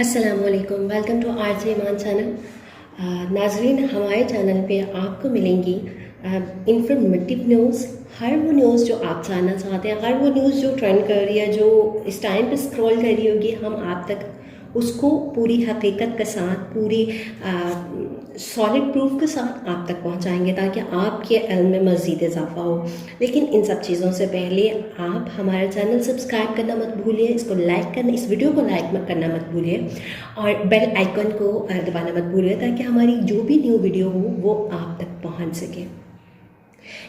अस्सलामुअलैकुम, welcome to RJ Iman channel. नाजरीन, हमारे चैनल पे आपको मिलेंगी इंफॉर्मेटिव न्यूज़, हर वो न्यूज़ जो आप जानना चाहते हैं, हर वो न्यूज़ जो ट्रेंड कर रही है, जो इस टाइम पे स्क्रॉल कर रही होगी, हम आप तक उसको पूरी हकीकत के साथ, पूरी सॉलिड प्रूफ के साथ आप तक पहुंचाएंगे ताकि आपके इल्म में मज़ीद इजाफा हो। लेकिन इन सब चीज़ों से पहले आप हमारा चैनल सब्सक्राइब करना मत भूलिए, इसको लाइक करना, इस वीडियो को लाइक मत करना मत भूलिए और बेल आइकन को दबाना मत भूलिए ताकि हमारी जो भी न्यू वीडियो हो वो आप तक पहुंच सके।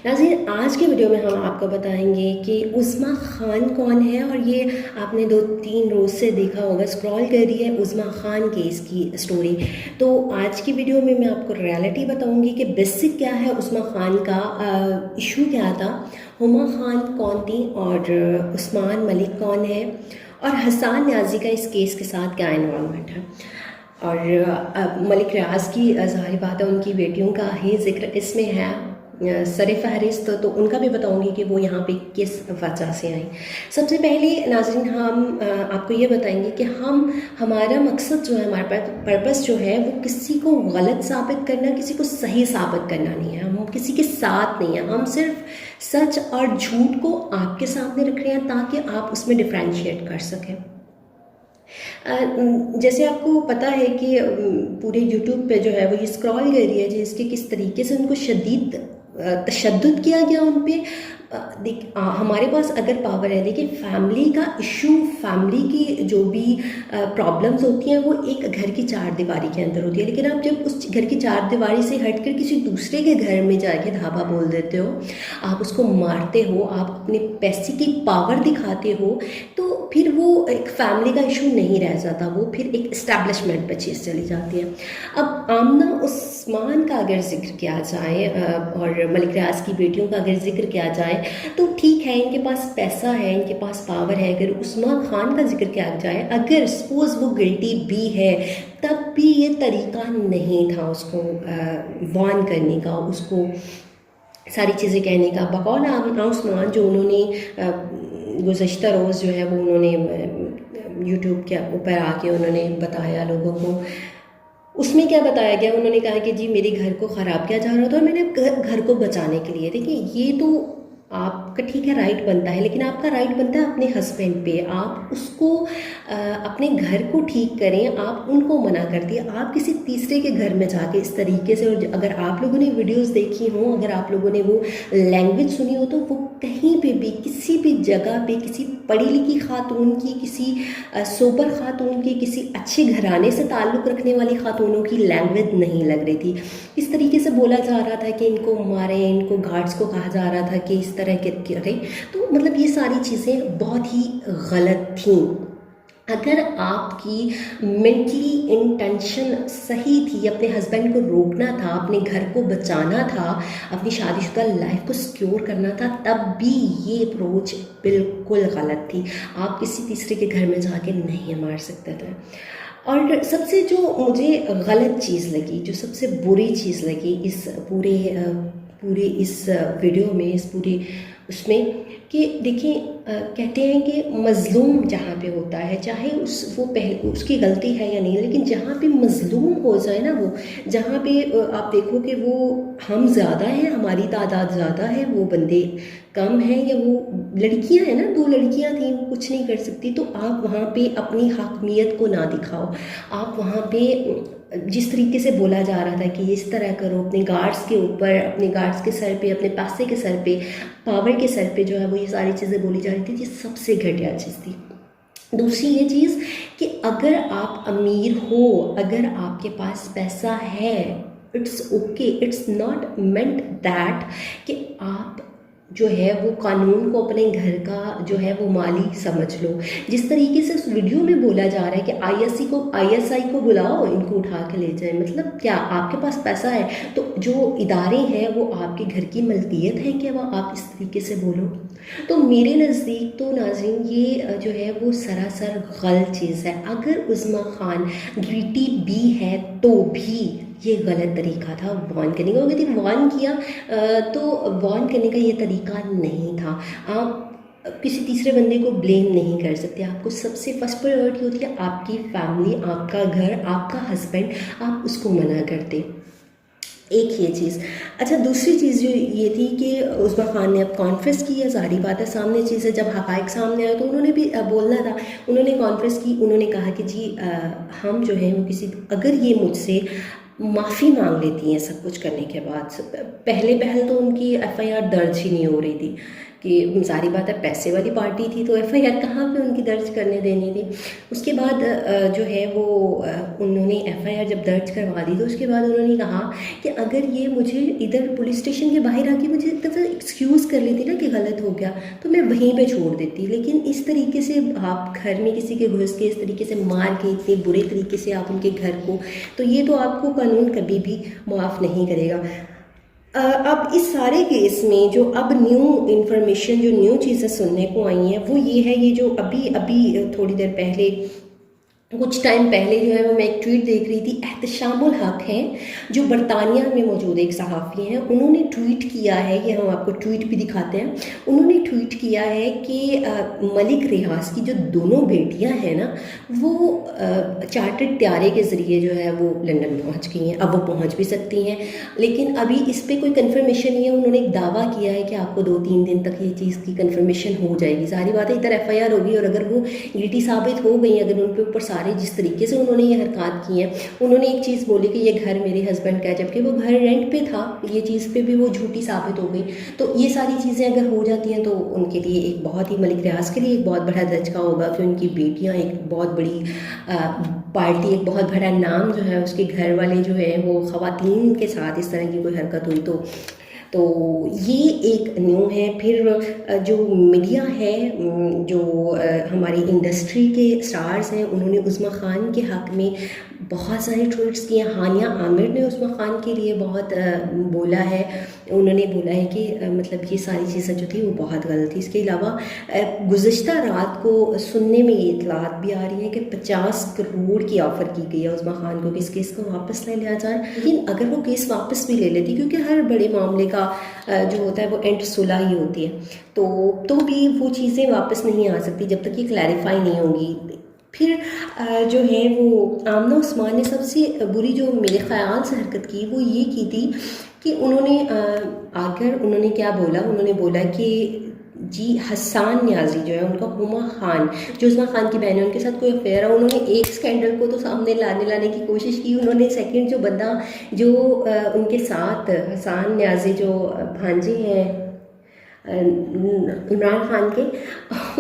नाज़रीन, आज के वीडियो में हम आपको बताएंगे कि उस्मा खान कौन है, और ये आपने 2-3 रोज़ से देखा होगा, स्क्रॉल कर रही है उस्मा खान केस की स्टोरी। तो आज की वीडियो में मैं आपको रियलिटी बताऊंगी कि बेसिक क्या है, उस्मा खान का इशू क्या था, हुमा खान कौन थी और उस्मान मलिक कौन है, और हसन न्याजी का इस केस के साथ क्या इन्वॉल्वमेंट है। और मलिक रियाज की ज़ाहिर बात है उनकी बेटियों का ही जिक्र इसमें है सर फहरिस्त, तो उनका भी बताऊंगी कि वो यहाँ पे किस वजह से आई। सबसे पहले नाज़रीन, हम आपको ये बताएंगे कि हमारा मकसद जो है, हमारा पर्पस जो है, वो किसी को गलत साबित करना, किसी को सही साबित करना नहीं है। हम किसी के साथ नहीं हैं, हम सिर्फ सच और झूठ को आपके सामने रख रहे हैं ताकि आप उसमें डिफ्रेंशिएट कर सकें। जैसे आपको पता है कि पूरे यूट्यूब पे जो है वो ये स्क्रॉल कर रही है जिसके किस तरीके से उनको शदीद तशद्दुद किया गया उन पर। हमारे पास अगर पावर है, देखिए फैमिली का इशू, फैमिली की जो भी प्रॉब्लम्स होती हैं वो एक घर की चार दीवारी के अंदर होती है, लेकिन आप जब उस घर की चार दीवारी से हटकर किसी दूसरे के घर में जाके धावा बोल देते हो, आप उसको मारते हो, आप अपने पैसे की पावर दिखाते हो, तो फिर वो एक फैमिली का इशू नहीं रह जाता, वो फिर एक इस्टेब्लिशमेंट पे चीज़ चली जाती है। अब आमना उस्मान का अगर जिक्र किया जाए और मलिक रियाज की बेटियों का अगर जिक्र किया जाए तो ठीक है, इनके पास पैसा है, इनके पास पावर है। अगर उस्मा खान का जिक्र किया जाए, अगर सपोज वो गिल्टी भी है, तब भी ये तरीका नहीं था उसको वार्न करने का, उसको सारी चीज़ें कहने का। बकौल आमना उस्मान जो उन्होंने गुज़श्ता रोज़ जो है वो उन्होंने यूट्यूब के ऊपर आके उन्होंने बताया लोगों को, उसमें क्या बताया गया, उन्होंने कहा कि जी मेरे घर को ख़राब किया जा रहा था और मैंने घर को बचाने के लिए। देखिए, ये तो आपका ठीक है राइट बनता है, लेकिन आपका राइट बनता है अपने हस्बैंड पे, आप उसको अपने घर को ठीक करें, आप उनको मना कर दिए, आप किसी तीसरे के घर में जाके इस तरीके से। और अगर आप लोगों ने वीडियोस देखी हो, अगर आप लोगों ने वो लैंग्वेज सुनी हो, तो वो कहीं पे भी, किसी भी जगह पे, किसी पढ़ी लिखी खातून की, किसी सोबर खातून की, किसी अच्छे घराने से ताल्लुक़ रखने वाली खातूनों की लैंग्वेज नहीं लग रही थी। इस तरीके से बोला जा रहा था कि इनको मारें, इनको गार्ड्स को कहा जा रहा था कि इस तरह के करें, तो मतलब ये सारी चीज़ें बहुत ही गलत थी। अगर आपकी मेंटली इंटेंशन सही थी, अपने हस्बैंड को रोकना था, अपने घर को बचाना था, अपनी शादीशुदा लाइफ को सिक्योर करना था, तब भी ये अप्रोच बिल्कुल गलत थी। आप किसी तीसरे के घर में जाके नहीं मार सकते थे। और सबसे जो मुझे गलत चीज़ लगी, जो सबसे बुरी चीज़ लगी इस पूरे इस वीडियो में, इस पूरे उसमें, कि देखिए कहते हैं कि मज़लूम जहाँ पे होता है, चाहे उसकी गलती है या नहीं, लेकिन जहाँ पे मज़लूम हो जाए ना, वो जहाँ पे आप देखो कि वो हम ज़्यादा हैं, हमारी तादाद ज़्यादा है, वो बंदे कम हैं, या वो लड़कियां हैं ना, 2 लड़कियां थी, वो कुछ नहीं कर सकती, तो आप वहाँ पे अपनी हकमियत को ना दिखाओ। आप वहाँ पे जिस तरीके से बोला जा रहा था कि इस तरह करो, अपने गार्ड्स के ऊपर, अपने गार्ड्स के सर पे, अपने पैसे के सर पे, पावर के सर पे जो है वो ये सारी चीज़ें बोली जा रही थी, ये सबसे घटिया चीज़ थी। दूसरी ये चीज़ कि अगर आप अमीर हो, अगर आपके पास पैसा है, it's okay, it's not meant that कि आप जो है वो कानून को अपने घर का जो है वो माली समझ लो। जिस तरीके से उस वीडियो में बोला जा रहा है कि आईएसआई को बुलाओ, इनको उठा के ले जाए, मतलब क्या आपके पास पैसा है तो जो इदारे हैं वो आपके घर की मलकियत है क्या, वो आप इस तरीके से बोलो? तो मेरे नज़दीक तो नाज़रीन ये जो है वो सरासर गलत चीज़ है। अगर उस्मा खान गिल्टी भी है तो भी ये गलत तरीका था वार्न करने का। यदि वार्न किया तो वार्न करने का ये तरीका नहीं था। आप किसी तीसरे बंदे को ब्लेम नहीं कर सकते। आपको सबसे फर्स्ट प्रायोरिटी होती है आपकी फैमिली, आपका घर, आपका हस्बैंड, आप उसको मना करते। एक ये चीज़। अच्छा, दूसरी चीज़ जो ये थी कि उस्मा खान ने अब कॉन्फ्रेंस किया, ज़ाहिर बात है सामने चीज़ है, जब हक़ाइक़ सामने आए तो उन्होंने भी बोलना था। उन्होंने कॉन्फ्रेंस की, उन्होंने कहा कि जी हम जो है वो किसी, अगर ये मुझसे माफ़ी मांग लेती हैं सब कुछ करने के बाद, पहले पहल तो उनकी एफआईआर दर्ज ही नहीं हो रही थी कि सारी बात है, पैसे वाली पार्टी थी तो एफआईआर कहाँ पे उनकी दर्ज करने देनी थी। उसके बाद जो है वो उन्होंने एफआईआर जब दर्ज करवा दी तो उसके बाद उन्होंने कहा कि अगर ये मुझे इधर पुलिस स्टेशन के बाहर आके मुझे एक दफ़ा एक्सक्यूज़ कर लेती ना कि गलत हो गया तो मैं वहीं पे छोड़ देती, लेकिन इस तरीके से आप घर में किसी के घुस के इस तरीके से मार के इतने बुरे तरीके से आप उनके घर को, तो ये तो आपको कानून कभी भी माफ़ नहीं करेगा। अब इस सारे केस में जो अब न्यू इन्फॉर्मेशन, जो न्यू चीज़ें सुनने को आई हैं वो ये है, ये जो अभी अभी थोड़ी देर पहले, कुछ टाइम पहले जो है वो मैं एक ट्वीट देख रही थी, एहतशामुल हक हैं जो बरतानिया में मौजूद एक सहाफ़ी हैं, उन्होंने ट्वीट किया है, ये हम आपको ट्वीट भी दिखाते हैं। उन्होंने ट्वीट किया है कि मलिक रियाज की जो दोनों बेटियां हैं ना वो चार्टर्ड त्यारे के ज़रिए जो है वो लंदन पहुंच गई हैं। अब वो पहुंच भी सकती हैं, लेकिन अभी इस पर कोई कन्फर्मेशन नहीं है। उन्होंने एक दावा किया है कि आपको 2-3 दिन तक ये चीज़ की कन्फर्मेशन हो जाएगी। सारी बात है, इधर एफआईआर होगी और अगर वो गिल्टी साबित हो गई, अगर उन पे ऊपर सारे जिस तरीके से उन्होंने ये हरकत की हैं, उन्होंने एक चीज़ बोली कि ये घर मेरे हस्बैंड का है, जबकि वो घर रेंट पे था, ये चीज़ पे भी वो झूठी साबित हो गई। तो ये सारी चीज़ें अगर हो जाती हैं तो उनके लिए एक बहुत ही, मलिक रियाज के लिए एक बहुत बड़ा धचका होगा कि उनकी बेटियां एक बहुत बड़ी पार्टी, एक बहुत बड़ा नाम जो है, उसके घर वाले जो है वो ख़वातीन के साथ इस तरह की कोई हरकत हुई तो ये एक न्यू है। फिर जो मीडिया है, जो हमारी इंडस्ट्री के स्टार्स हैं, उन्होंने उस्मा खान के हक़ में बहुत सारे ट्वीट्स किए। हानिया आमिर ने उस्मा खान के लिए बहुत बोला है, उन्होंने बोला है कि मतलब ये सारी चीज़ें जो थी वो बहुत गलत थी। इसके अलावा गुज़िश्ता रात को सुनने में ये इतलात भी आ रही है कि 50 करोड़ की ऑफ़र की गई है उस्मा खान को कि इस केस को वापस ले लिया जाए। लेकिन अगर वो केस वापस भी ले लेती, क्योंकि हर बड़े मामले का जो होता है वो एंड सुलह ही होती है, तो भी वो चीज़ें वापस नहीं आ सकती जब तक ये क्लैरिफाई नहीं होगी। फिर जो है वो आमना उस्मान ने सबसे बुरी जो मेरे ख़्याल से हरकत की वो ये की थी कि उन्होंने आकर उन्होंने क्या बोला, उन्होंने बोला कि जी हसन न्याजी जो है उनका हुमा खान, जो उस्मा खान की बहन है, उनके साथ कोई अफेयर है। उन्होंने एक स्कैंडल को तो सामने लाने की कोशिश की, उन्होंने सेकंड जो बंदा जो उनके साथ हसन न्याजी जो भांजे हैं इमरान खान के,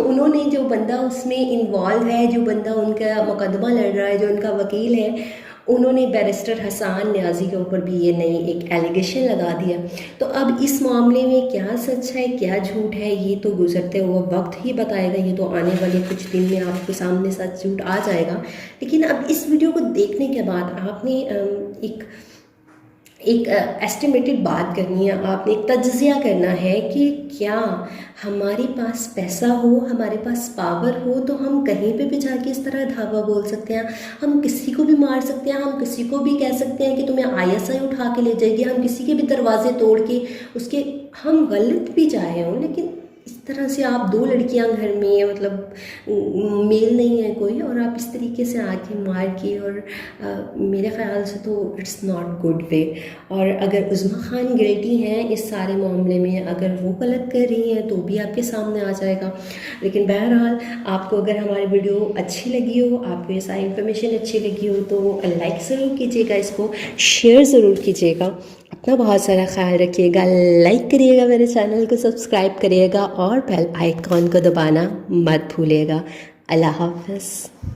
उन्होंने जो बंदा उसमें इन्वॉल्व है, जो बंदा उनका मुकदमा लड़ रहा है, जो उनका वकील है, उन्होंने बैरिस्टर हसन न्याजी के ऊपर भी ये नई एक एलिगेशन लगा दिया। तो अब इस मामले में क्या सच है क्या झूठ है ये तो गुजरते हुए वक्त ही बताएगा, ये तो आने वाले कुछ दिन में आपके सामने सच झूठ आ जाएगा। लेकिन अब इस वीडियो को देखने के बाद आपने एक एस्टिमेटेड बात करनी है, आपने एक तज्ज़िया करना है कि क्या हमारे पास पैसा हो, हमारे पास पावर हो तो हम कहीं पे भी जाके इस तरह धावा बोल सकते हैं, हम किसी को भी मार सकते हैं, हम किसी को भी कह सकते हैं कि तुम्हें आईएसआई उठा के ले जाएगी, हम किसी के भी दरवाजे तोड़ के उसके, हम गलत भी चाहे हों, लेकिन इस तरह से आप 2 लड़कियां घर में, मतलब मेल नहीं है कोई, और आप इस तरीके से आके मार के, और मेरे ख़्याल से तो इट्स नॉट गुड वे। और अगर उस्मा खान गिल्टी हैं इस सारे मामले में, अगर वो गलत कर रही हैं तो भी आपके सामने आ जाएगा। लेकिन बहरहाल आपको अगर हमारी वीडियो अच्छी लगी हो, आपको ये सारी इन्फॉर्मेशन अच्छी लगी हो तो लाइक ज़रूर कीजिएगा, इसको शेयर ज़रूर कीजिएगा, अपना बहुत सारा ख्याल रखिएगा, लाइक करिएगा, मेरे चैनल को सब्सक्राइब करिएगा और बेल आइकॉन को दबाना मत भूलिएगा। अल्लाह हाफ़िज़।